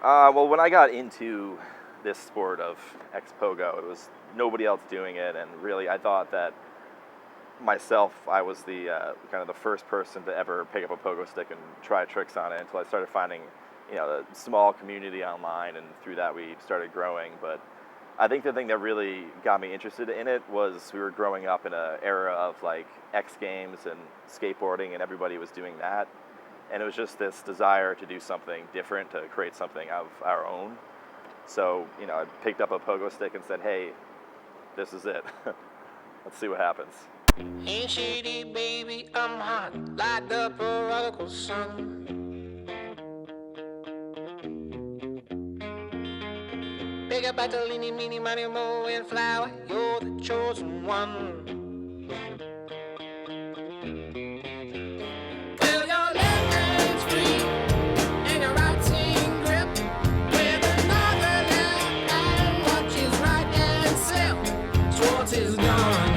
Well, when I got into this sport of XPOGO, it was nobody else doing it, and really I thought that I was the kind of the first person to ever pick up a pogo stick and try tricks on it until I started finding, the small community online, and through that we started growing. But I think the thing that really got me interested in it was we were growing up in an era of like X Games and skateboarding, and everybody was doing that. And it was just this desire to do something different, to create something of our own. So, I picked up a pogo stick and said, hey, this is it. Let's see what happens. Ain't shady, baby, I'm hot, like the prodigal son. Pick up a little meeny, miny, mo, and flower, you're the chosen one. Well, your left hand's free, and your right hand grip, with another left hand, watch his right hand slip, Schwartz is gone.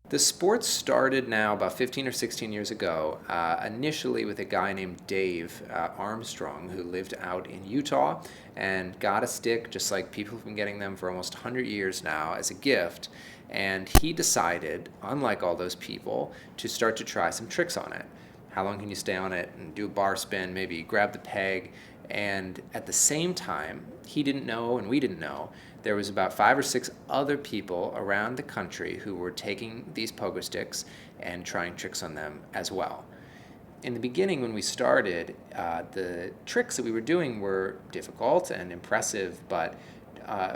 The sport started now about 15 or 16 years ago, initially with a guy named Dave Armstrong, who lived out in Utah and got a stick, just like people have been getting them for almost 100 years now, as a gift. And he decided, unlike all those people, to start to try some tricks on it. How long can you stay on it and do a bar spin, maybe grab the peg? And at the same time, he didn't know and we didn't know, there was about 5 or 6 other people around the country who were taking these pogo sticks and trying tricks on them as well. In the beginning, when we started, the tricks that we were doing were difficult and impressive, but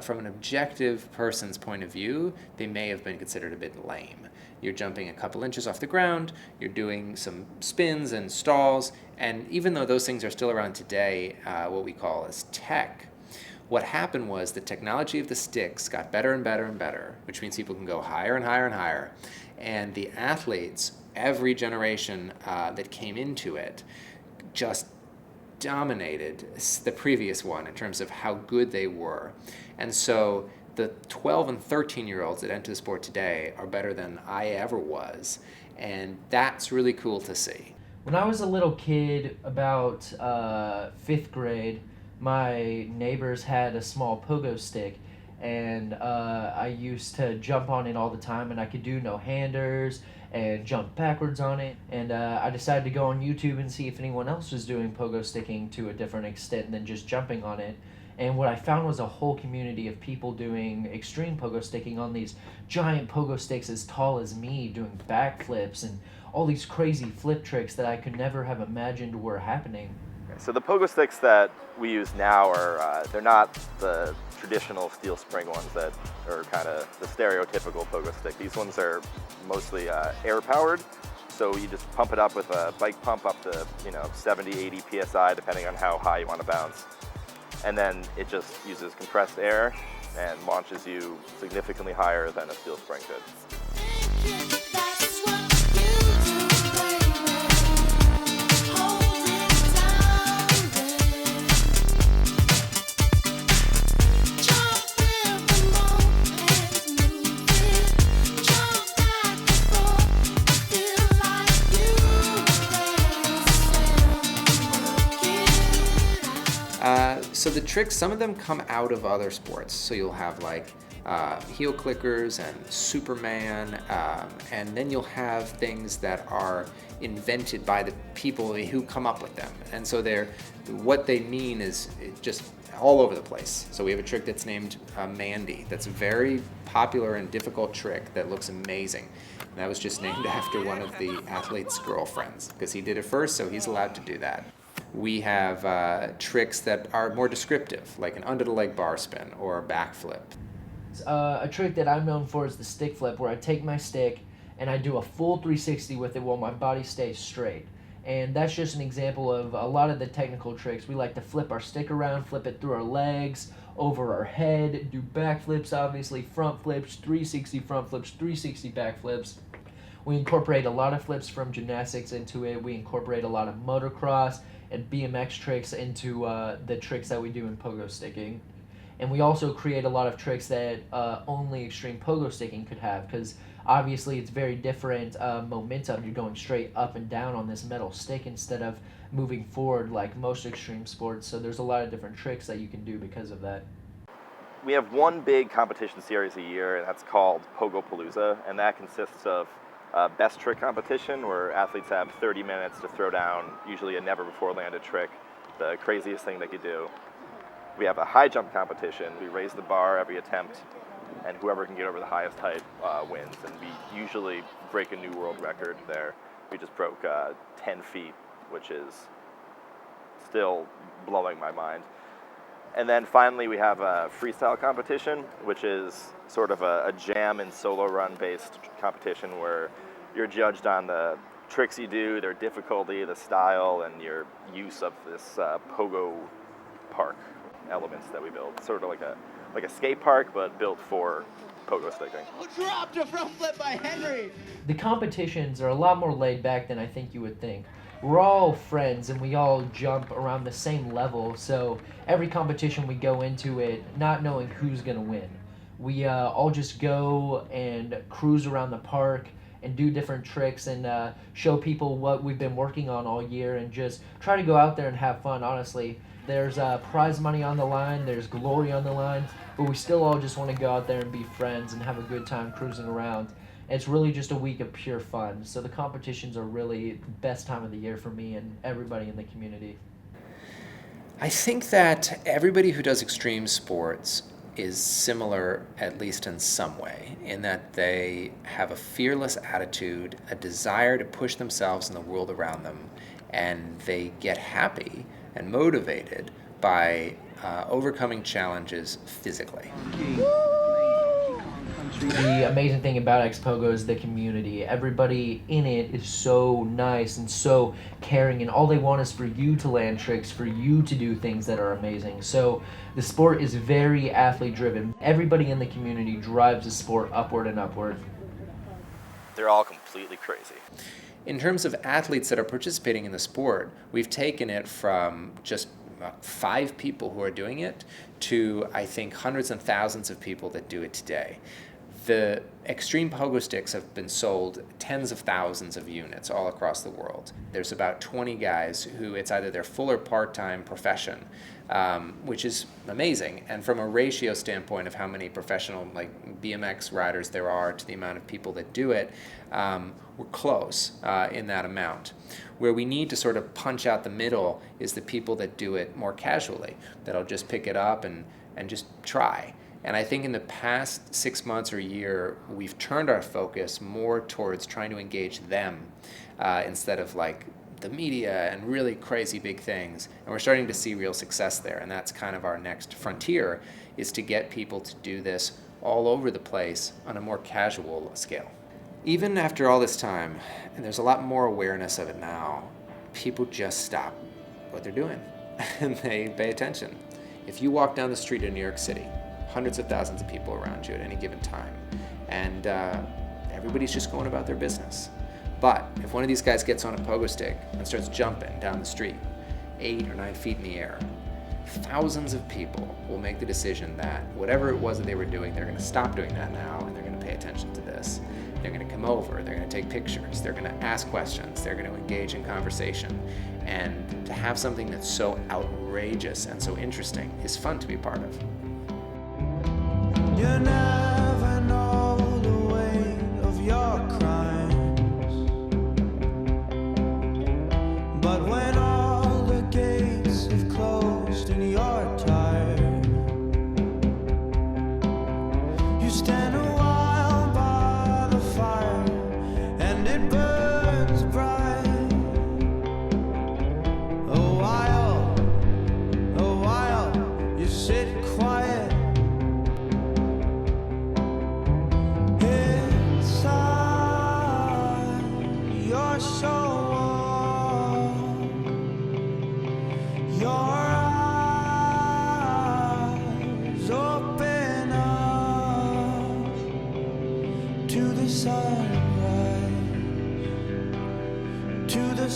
from an objective person's point of view, they may have been considered a bit lame. You're jumping a couple inches off the ground, you're doing some spins and stalls, and even though those things are still around today, what we call as tech, what happened was the technology of the sticks got better and better and better, which means people can go higher and higher and higher. And the athletes, every generation that came into it, just dominated the previous one in terms of how good they were. And so the 12 and 13-year-olds that enter the sport today are better than I ever was. And that's really cool to see. When I was a little kid, about 5th grade, my neighbors had a small pogo stick, and I used to jump on it all the time, and I could do no-handers and jump backwards on it. And I decided to go on YouTube and see if anyone else was doing pogo sticking to a different extent than just jumping on it. And what I found was a whole community of people doing extreme pogo sticking on these giant pogo sticks as tall as me, doing backflips and all these crazy flip tricks that I could never have imagined were happening. So the pogo sticks that we use now are, they're not the traditional steel spring ones that are kind of the stereotypical pogo stick. These ones are mostly air powered. So you just pump it up with a bike pump up to 70, 80 PSI, depending on how high you want to bounce. And then it just uses compressed air and launches you significantly higher than a steel spring could. So the tricks, some of them come out of other sports. So you'll have like heel clickers and Superman, and then you'll have things that are invented by the people who come up with them. And so what they mean is just all over the place. So we have a trick that's named Mandy. That's a very popular and difficult trick that looks amazing. And that was just named after one of the athlete's girlfriends because he did it first, so he's allowed to do that. We have tricks that are more descriptive, like an under-the-leg bar spin or a backflip. A trick that I'm known for is the stick flip, where I take my stick and I do a full 360 with it while my body stays straight. And that's just an example of a lot of the technical tricks. We like to flip our stick around, flip it through our legs, over our head, do backflips, obviously, front flips, 360 front flips, 360 back flips. We incorporate a lot of flips from gymnastics into it. We incorporate a lot of motocross and BMX tricks into the tricks that we do in pogo sticking. And we also create a lot of tricks that only extreme pogo sticking could have, because obviously it's very different momentum. You're going straight up and down on this metal stick instead of moving forward like most extreme sports. So there's a lot of different tricks that you can do because of that. We have one big competition series a year, and that's called Pogo Palooza, and that consists of best trick competition, where athletes have 30 minutes to throw down usually a never-before-landed trick, the craziest thing they could do. We have a high jump competition. We raise the bar every attempt, and whoever can get over the highest height wins. And we usually break a new world record there. We just broke 10 feet, which is still blowing my mind. And then finally we have a freestyle competition, which is sort of a jam and solo run based competition where you're judged on the tricks you do, their difficulty, the style, and your use of this pogo park elements that we build. Sort of like a skate park, but built for pogo sticking. Dropped a front flip by Henry. The competitions are a lot more laid back than I think you would think. We're all friends and we all jump around the same level, so every competition we go into it not knowing who's gonna win. We all just go and cruise around the park and do different tricks and show people what we've been working on all year and just try to go out there and have fun, honestly. There's prize money on the line, there's glory on the line, but we still all just want to go out there and be friends and have a good time cruising around. It's really just a week of pure fun, so the competitions are really the best time of the year for me and everybody in the community. I think that everybody who does extreme sports is similar, at least in some way, in that they have a fearless attitude, a desire to push themselves in the world around them, and they get happy and motivated by overcoming challenges physically. The amazing thing about XPOGO is the community. Everybody in it is so nice and so caring, and all they want is for you to land tricks, for you to do things that are amazing. So the sport is very athlete driven. Everybody in the community drives the sport upward and upward. They're all completely crazy. In terms of athletes that are participating in the sport, we've taken it from just 5 people who are doing it to, I think, hundreds and thousands of people that do it today. The extreme pogo sticks have been sold tens of thousands of units all across the world. There's about 20 guys who it's either their full or part-time profession, which is amazing. And from a ratio standpoint of how many professional BMX riders there are to the amount of people that do it, we're close in that amount. Where we need to sort of punch out the middle is the people that do it more casually, that'll just pick it up and just try. And I think in the past 6 months or a year, we've turned our focus more towards trying to engage them instead of the media and really crazy big things. And we're starting to see real success there. And that's kind of our next frontier, is to get people to do this all over the place on a more casual scale. Even after all this time, and there's a lot more awareness of it now, people just stop what they're doing and they pay attention. If you walk down the street in New York City, hundreds of thousands of people around you at any given time, and everybody's just going about their business. But if one of these guys gets on a pogo stick and starts jumping down the street 8 or 9 feet in the air, thousands of people will make the decision that whatever it was that they were doing, they're going to stop doing that now and they're going to pay attention to this. They're going to come over, they're going to take pictures, they're going to ask questions, they're going to engage in conversation. And to have something that's so outrageous and so interesting is fun to be part of. You never know the weight of your crimes, but when all the gates have closed and you're tired, you stand a while by the fire and it burns bright. Oh, I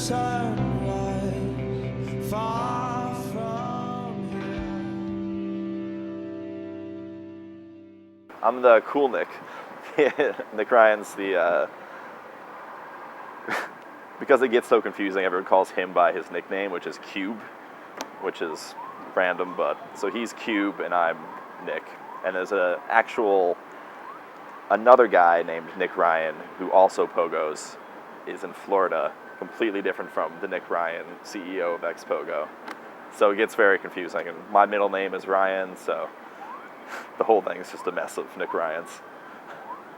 sunrise, far from here. I'm the cool Nick. Nick Ryan's the, because it gets so confusing, everyone calls him by his nickname, which is Cube, which is random, but, so he's Cube and I'm Nick. And there's another guy named Nick Ryan who also pogos, is in Florida, completely different from the Nick Ryan, CEO of XPOGO. So it gets very confusing, and my middle name is Ryan, so the whole thing is just a mess of Nick Ryans.